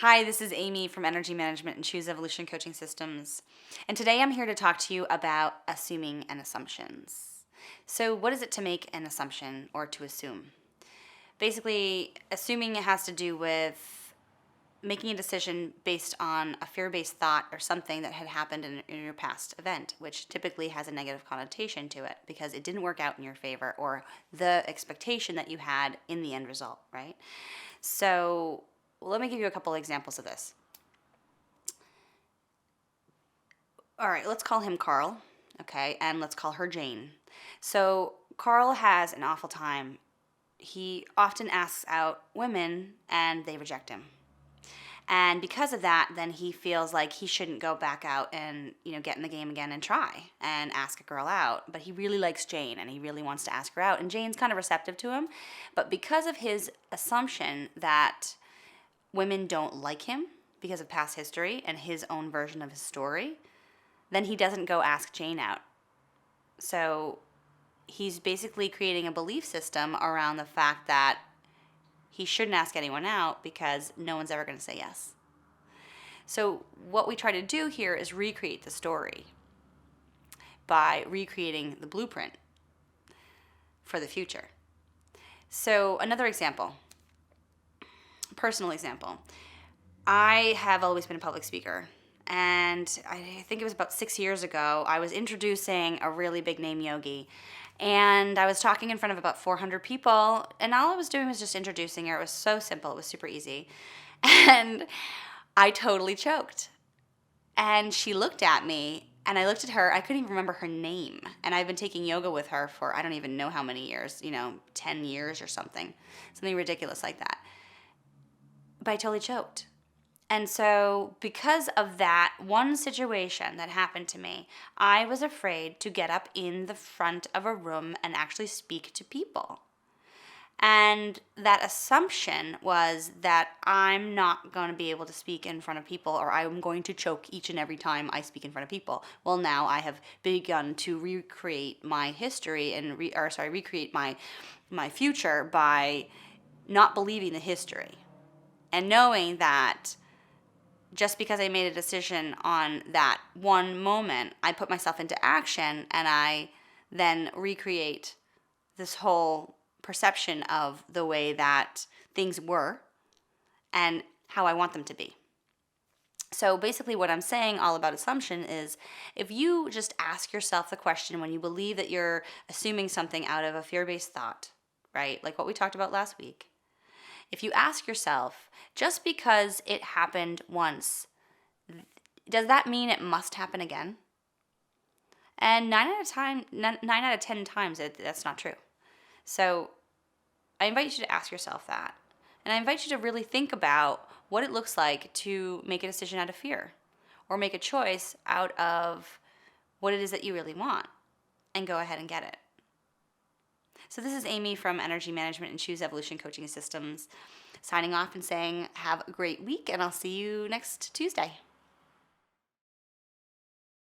Hi, this is Amy from Energy Management and Choose Evolution Coaching Systems. And today I'm here to talk to you about assuming and assumptions. So, what is it to make an assumption or to assume? Basically, assuming it has to do with making a decision based on a fear-based thought or something that had happened in your past event, which typically has a negative connotation to it because it didn't work out in your favor or the expectation that you had in the end result, right? So, let me give you a couple examples of this. All right, let's call him Carl, okay, and let's call her Jane. So, Carl has an awful time. He often asks out women and they reject him. And because of that, then he feels like he shouldn't go back out and, get in the game again and try and ask a girl out. But he really likes Jane and he really wants to ask her out. And Jane's kind of receptive to him. But because of his assumption that women don't like him because of past history and his own version of his story, then he doesn't go ask Jane out. So he's basically creating a belief system around the fact that he shouldn't ask anyone out because no one's ever going to say yes. So what we try to do here is recreate the story by recreating the blueprint for the future. So another example, personal example. I have always been a public speaker. And I think it was about 6 years ago, I was introducing a really big name yogi. And I was talking in front of about 400 people. And all I was doing was just introducing her. It was so simple. It was super easy. And I totally choked. And she looked at me. And I looked at her. I couldn't even remember her name. And I've been taking yoga with her for I don't even know how many years. 10 years or something. Something ridiculous like that. But I totally choked. And so because of that one situation that happened to me, I was afraid to get up in the front of a room and actually speak to people. And that assumption was that I'm not going to be able to speak in front of people, or I'm going to choke each and every time I speak in front of people. Well, now I have begun to recreate my history and recreate my future by not believing the history and knowing that just because I made a decision on that one moment, I put myself into action and I then recreate this whole perception of the way that things were and how I want them to be. So basically what I'm saying all about assumption is if you just ask yourself the question when you believe that you're assuming something out of a fear-based thought, right? Like what we talked about last week. If you ask yourself, just because it happened once, does that mean it must happen again? And 9 out of 10 times, that's not true. So I invite you to ask yourself that. And I invite you to really think about what it looks like to make a decision out of fear or make a choice out of what it is that you really want and go ahead and get it. So this is Amy from Energy Management and Choose Evolution Coaching Systems signing off and saying have a great week, and I'll see you next Tuesday.